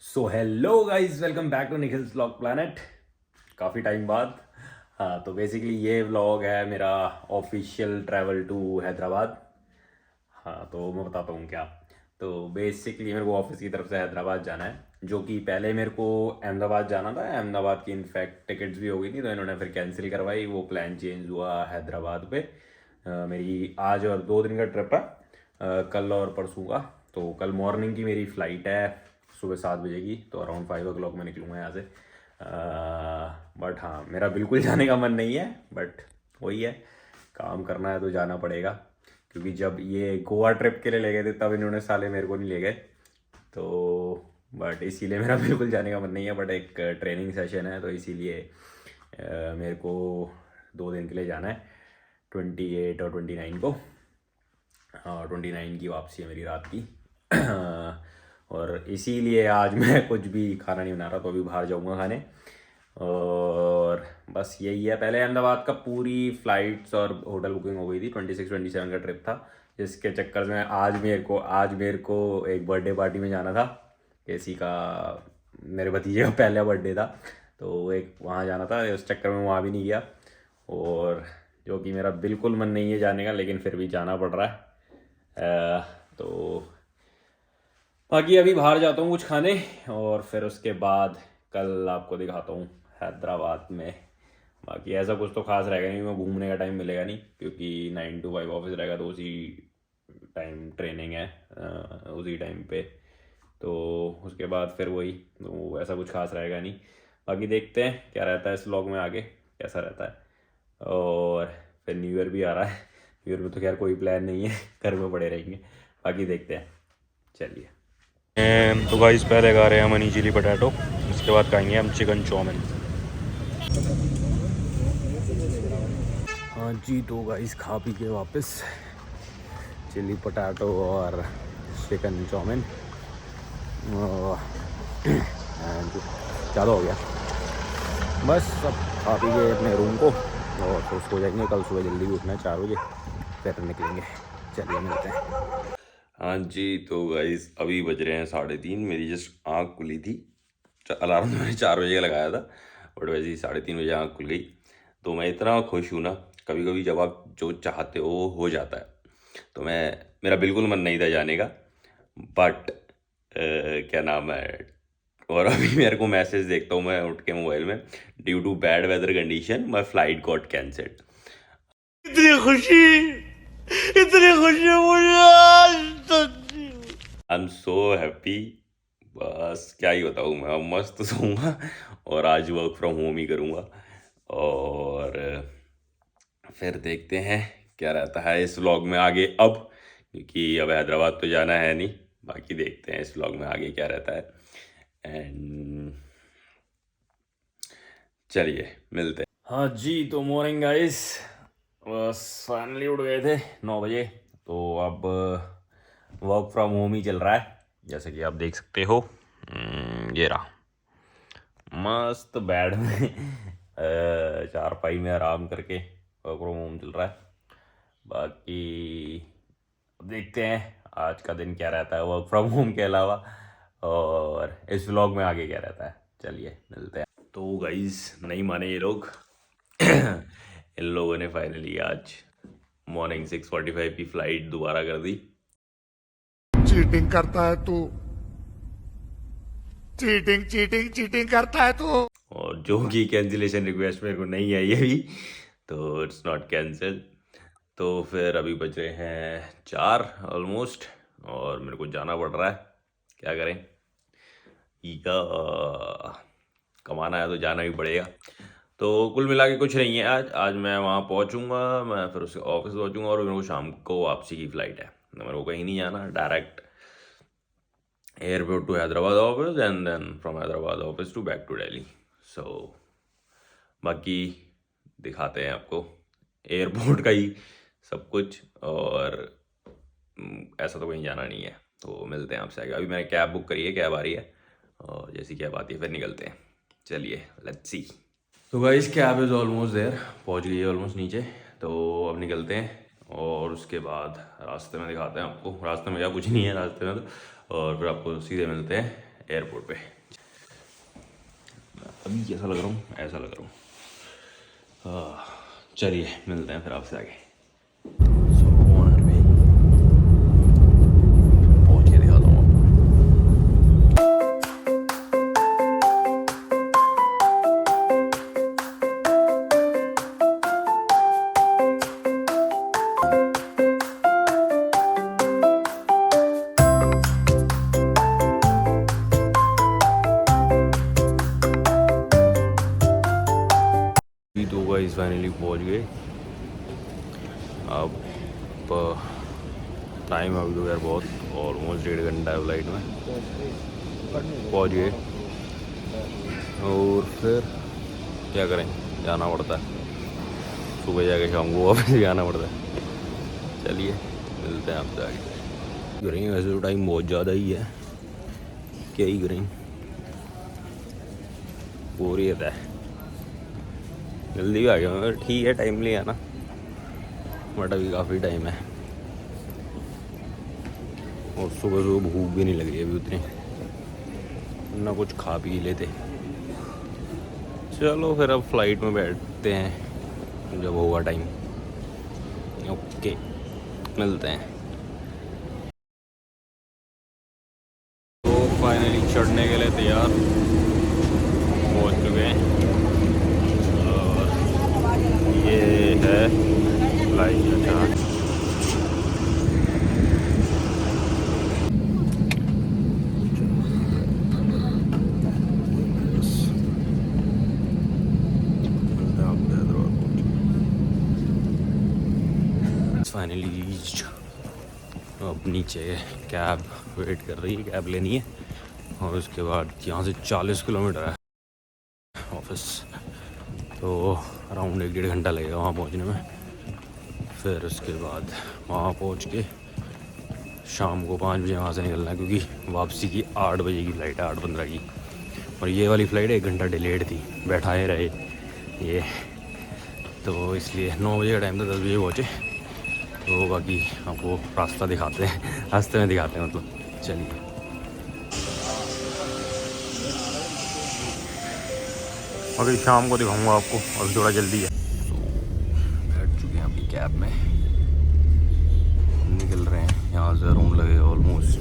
So hello guys, welcome back to Nikhil's vlog planet. काफ़ी time बाद। हाँ, तो बेसिकली ये व्लॉग है मेरा ऑफिशियल ट्रैवल टू हैदराबाद। हाँ, तो मैं बताता हूँ क्या। तो बेसिकली मेरे को ऑफिस की तरफ से हैदराबाद जाना है, जो कि पहले मेरे को अहमदाबाद जाना था। अहमदाबाद की इनफैक्ट टिकट्स भी हो गई थी, तो इन्होंने फिर कैंसिल करवाई। वो प्लान चेंज हुआ हैदराबाद पे। मेरी आज और 2 दिन का ट्रिप है, कल और परसों का। तो कल मॉर्निंग की मेरी फ़्लाइट है, सुबह 7 बजे की। तो अराउंड 5 o'clock मैं निकलूँगा यहाँ से। बट हाँ, मेरा बिल्कुल जाने का मन नहीं है, बट वही है, काम करना है तो जाना पड़ेगा। क्योंकि जब ये गोवा ट्रिप के लिए ले गए थे तब इन्होंने साले मेरे को नहीं ले गए। तो बट इसीलिए मेरा बिल्कुल जाने का मन नहीं है। बट एक ट्रेनिंग सेशन है, तो इसीलिए मेरे को 2 दिन के लिए जाना है, 28 और 29 को। हाँ, 29 की वापसी है मेरी रात की। और इसीलिए आज मैं कुछ भी खाना नहीं बना रहा, तो अभी बाहर जाऊंगा खाने। और बस यही है। पहले अहमदाबाद का पूरी फ़्लाइट्स और होटल बुकिंग हो गई थी। 26-27 का ट्रिप था, जिसके चक्कर में आज मेरे को एक बर्थडे पार्टी में जाना था। किसी का, मेरे भतीजे का पहला बर्थडे था, तो एक वहाँ जाना था। उस चक्कर में वहाँ भी नहीं गया, और जो कि मेरा बिल्कुल मन नहीं है जाने का, लेकिन फिर भी जाना पड़ रहा है। तो बाकी अभी बाहर जाता हूँ कुछ खाने, और फिर उसके बाद कल आपको दिखाता हूँ हैदराबाद में। बाकी ऐसा कुछ तो खास रहेगा नहीं, मैं घूमने का टाइम मिलेगा नहीं, क्योंकि 9 to 5 ऑफिस रहेगा, तो उसी टाइम ट्रेनिंग है, उसी टाइम पे। तो उसके बाद फिर वही, तो ऐसा कुछ खास रहेगा नहीं। बाकी देखते हैं क्या रहता है इस व्लॉग में आगे, कैसा रहता है। और फिर न्यू ईयर भी आ रहा है। न्यू ईयर में तो खैर कोई प्लान नहीं है, घर में पड़े रहेंगे। बाकी देखते हैं, चलिए। तो गाइस, पहले खा रहे हैं हम हनी चिली पटाटो, उसके बाद खाएंगे हम चिकन चाउमिन। हाँ जी, तो गाइस खा पी के वापस चिली पटाटो और चिकन चाउमिन। ज़्यादा हो गया। बस अब खा पी के अपने रूम को, और फिर सो जाएंगे। कल सुबह जल्दी भी उठना है, 4 बजे, फिर निकलेंगे। चलिए मिलते हैं। हाँ जी, तो गाइस अभी बज रहे हैं 3:30। मेरी जस्ट आँख खुली थी। अलार्म मैंने 4 बजे का लगाया था, बट वैसे ही 3:30 बजे आँख खुल गई। तो मैं इतना खुश हूँ ना, कभी कभी जब आप जो चाहते हो वो हो जाता है। तो मेरा बिल्कुल मन नहीं था जाने का, बट क्या नाम है, और अभी मेरे को मैसेज देखता हूँ मैं उठ के मोबाइल में, due to bad weather condition my flight got cancelled. इतनी खुशी, इतनी खुशी मुझे आज तक। I am so happy. बस क्या ही बताऊँ, मैं अब मस्त सोऊंगा और आज वर्क फ्रॉम होम ही करूँगा। और फिर देखते हैं क्या रहता है इस व्लॉग में आगे अब, क्योंकि अब हैदराबाद तो जाना है नहीं। बाकी देखते हैं इस व्लॉग में आगे क्या रहता है। एंड चलिए मिलते हैं। हाँ जी, तो मॉर्निंग गाइस, बस फाइनली उठ गए थे 9 बजे। तो अब वर्क फ्रॉम होम ही चल रहा है, जैसे कि आप देख सकते हो। ये रहा मस्त बेड में, चारपाई में आराम करके वर्क फ्रॉम होम चल रहा है। बाकी अब देखते हैं आज का दिन क्या रहता है वर्क फ्रॉम होम के अलावा, और इस व्लॉग में आगे क्या रहता है। चलिए मिलते हैं। तो गाइस, नहीं माने ये लोग। इन लोगों ने फाइनली आज मॉर्निंग 6:45 की फ्लाइट दोबारा कर दी। चीटिंग करता है तू। चीटिंग चीटिंग चीटिंग करता है तू। और जो कि कैंसिलेशन रिक्वेस्ट मेरे को नहीं आई अभी, तो इट्स नॉट कैंसिल। तो फिर अभी बज रहे हैं 4 ऑलमोस्ट, और मेरे को जाना पड़ रहा है। क्या करें, ईका कमाना है तो जाना ही पड़ेगा। तो कुल मिला के कुछ नहीं है। आज आज मैं वहाँ पहुँचूँगा, मैं फिर उसके ऑफिस पहुँचूँगा, और मेरे को शाम को वापसी की फ़्लाइट है। तो मेरे को कहीं नहीं जाना, direct airport to Hyderabad office, and then from Hyderabad office to back to Delhi. So बाकी दिखाते हैं आपको एयरपोर्ट का ही सब कुछ। और ऐसा तो कहीं जाना नहीं है, तो मिलते हैं आपसे आगे। अभी मैंने कैब बुक करी है, कैब आ रही है, और जैसी कैब आती है फिर निकलते हैं। चलिए लेट्स सी। तो guys, cab is almost there, पहुंच गई है ऑलमोस्ट नीचे। तो अब निकलते हैं, और उसके बाद रास्ते में दिखाते हैं आपको। रास्ते में क्या कुछ नहीं है रास्ते में तो, और फिर आपको सीधे मिलते हैं एयरपोर्ट पे। अभी कैसा लग रहा हूँ? ऐसा लग रहा हूँ। चलिए मिलते हैं फिर आपसे आगे। पहुँच के दिखाता हूँ आपको। तो गाइस फाइनली पहुंच गए। अब टाइम अभी तो यार बहुत, ऑलमोस्ट 1.5 घंटा है फ्लाइट में। पहुंच गए और फिर क्या करें, जाना पड़ता है। सुबह जाके शाम को वापस जाना पड़ता है। चलिए मिलते हैं आपसे आगे। करेंगे वैसे तो टाइम बहुत ज़्यादा ही है, क्या ही करें, बोरियत है। जल्दी भी आ गया मगर ठीक है, टाइम लिया ना, बट अभी काफ़ी टाइम है और सुबह सुबह भूख भी नहीं लग रही अभी उतनी, ना कुछ खा पी लेते। चलो फिर अब फ्लाइट में बैठते हैं जब होगा टाइम। ओके मिलते हैं। तो फाइनली चढ़ने के लिए तैयार पहुंच चुके हैं और ये है फ्लाइट का चार्ट। Finally reached. अब नीचे कैब वेट कर रही है, कैब लेनी है और उसके बाद यहाँ से 40 किलोमीटर है ऑफिस, तो अराउंड 1-1.5 घंटा लगेगा वहाँ पहुँचने में। फिर उसके बाद वहाँ पहुँच के शाम को 5 बजे वहाँ से निकलना है, क्योंकि वापसी की 8 बजे की फ़्लाइट है, 8:15 की। और ये वाली फ़्लाइट 1 घंटा डिलेड थी, बैठाए रहे ये, तो इसलिए 9 बजे का टाइम था, 10 बजे पहुँचे। तो बाकी आपको रास्ता दिखाते हैं, रास्ते में दिखाते हैं मतलब। चलिए अभी शाम को दिखाऊंगा आपको, अभी थोड़ा जल्दी है। तो बैठ चुके हैं अभी कैब में, निकल रहे हैं यहाँ से। रूम लगेगा ऑलमोस्ट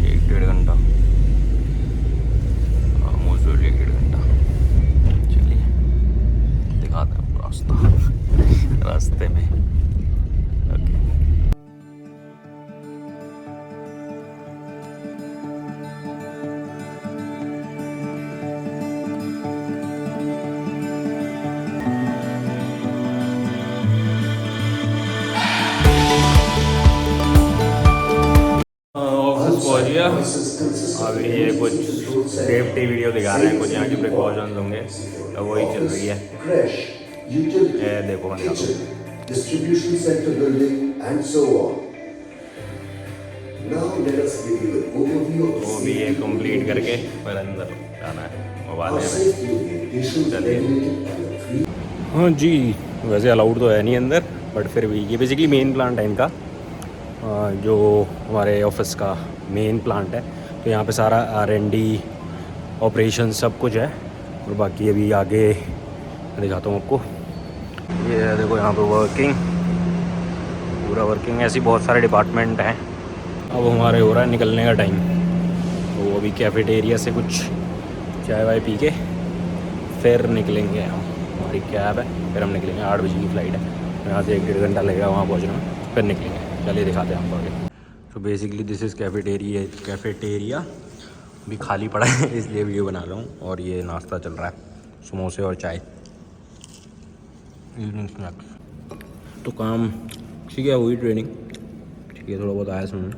1-1.5 घंटा, ऑलमोस्ट 1-1.5 घंटा। चलिए दिखाते हैं आपको रास्ता रास्ते में। ओके ऑफिस पहुँच गया। अभी ये कुछ सेफ्टी वीडियो दिखा रहे हैं, कुछ यहाँ के प्रिकॉशंस होंगे, तो वही चल रही है। ये देखो मैं दिखाता हूँ। Distribution center building and so on. Now let us give you an overview of the वो भी ये कंप्लीट करके फिर अंदर जाना है मोबाइल में। safety orientation regulated by the three. हाँ जी, वैसे अलाउड तो है नहीं अंदर, बट फिर भी ये बेसिकली मेन प्लांट है इनका, जो हमारे ऑफिस का मेन प्लांट है। तो यहाँ पे सारा R&D ऑपरेशन सब कुछ है। और बाकी अभी आगे दिखाता हूँ आपको। ये है देखो यहाँ पे वर्किंग, पूरा वर्किंग। ऐसी बहुत सारे डिपार्टमेंट हैं। अब हमारे हो रहा है निकलने का टाइम, तो अभी कैफेटेरिया से कुछ चाय वाय पी के फिर निकलेंगे हम। हमारी कैब है, फिर हम निकलेंगे। 8 बजे की फ़्लाइट है, यहाँ से 1-1.5 घंटा लगेगा वहाँ पहुँचने में, फिर निकलेंगे। चलिए दिखाते हैं आपको आगे। तो बेसिकली दिस इज़ कैफेटेरिया भी खाली पड़ा है, इसलिए वीडियो बना रहा हूँ। और ये नाश्ता चल रहा है, समोसे और चाय, इवनिंग स्नैक्स। तो काम ठीक है, हुई ट्रेनिंग ठीक है, थोड़ा बहुत आया समझ,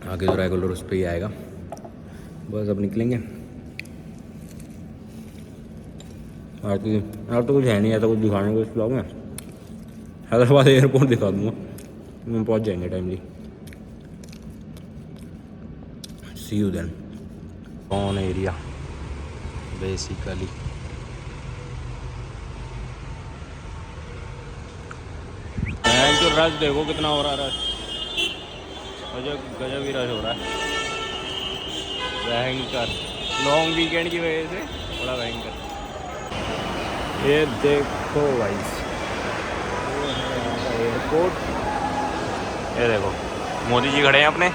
आगे तो रेगुलर उस पर ही आएगा। बस अब निकलेंगे। आज तो कुछ है नहीं, ऐसा कुछ दिखाने को इस ब्लॉग में। हैदराबाद एयरपोर्ट दिखा दूँगा, हम पहुँच जाएंगे टाइमली। See you then. कौन एरिया बेसिकली रश देखो कितना हो रहा है, रश। गजब गजब ही रश हो रहा है, भयंकर। लॉन्ग वीकेंड की वजह से बड़ा भयंकर। ये देखो भाई, एयरपोर्ट। ये देखो मोदी जी खड़े हैं अपने,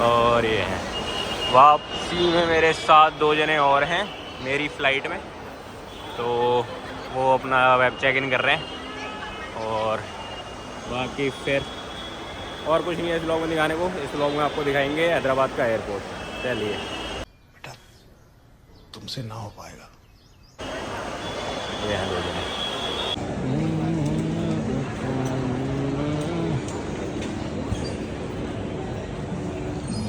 और ये हैं वापसी में मेरे साथ 2 जने और हैं मेरी फ़्लाइट में, तो वो अपना वेब चेक इन कर रहे हैं। और बाकी फिर और कुछ नहीं है इस व्लॉग में दिखाने को। इस व्लॉग में आपको दिखाएंगे हैदराबाद का एयरपोर्ट। चलिए। बेटा तुमसे ना हो पाएगा। ये हैं 2 जने।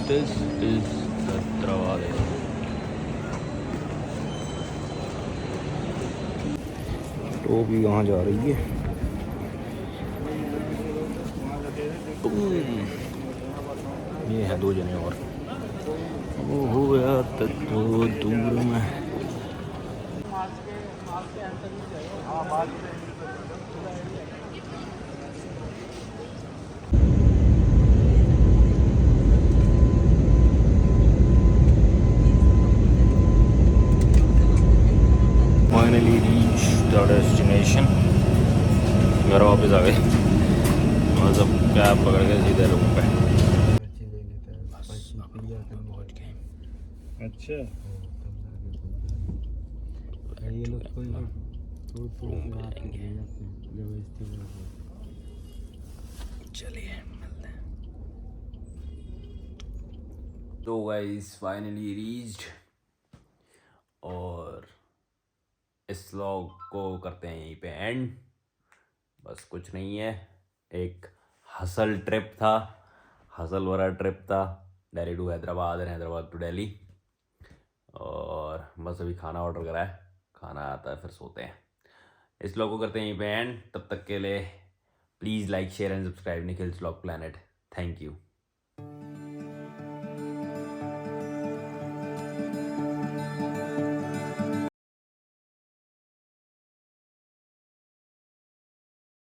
This is Hyderabad. तो भी कहाँ जा रही है? ये है 2 जने और। वो हो गया तो दूर में। Finally reach the destination. घर वापस आ गए और सब कैब पकड़ के सीधे रूम पे। अच्छा ये लोग कोई चलिए मिलते हैं। तो गाइस फाइनली रीच्ड, और इस व्लॉग को करते हैं यहीं पे एंड। बस कुछ नहीं है, एक हसल ट्रिप था, हसल वाला ट्रिप था, Delhi to Hyderabad and Hyderabad to Delhi. और बस अभी खाना ऑर्डर करा है, खाना आता है फिर सोते हैं। इस व्लॉग को करते हैं यहीं पे एंड। तब तक के लिए please like share and subscribe Nikhil's vlog planet. Thank you.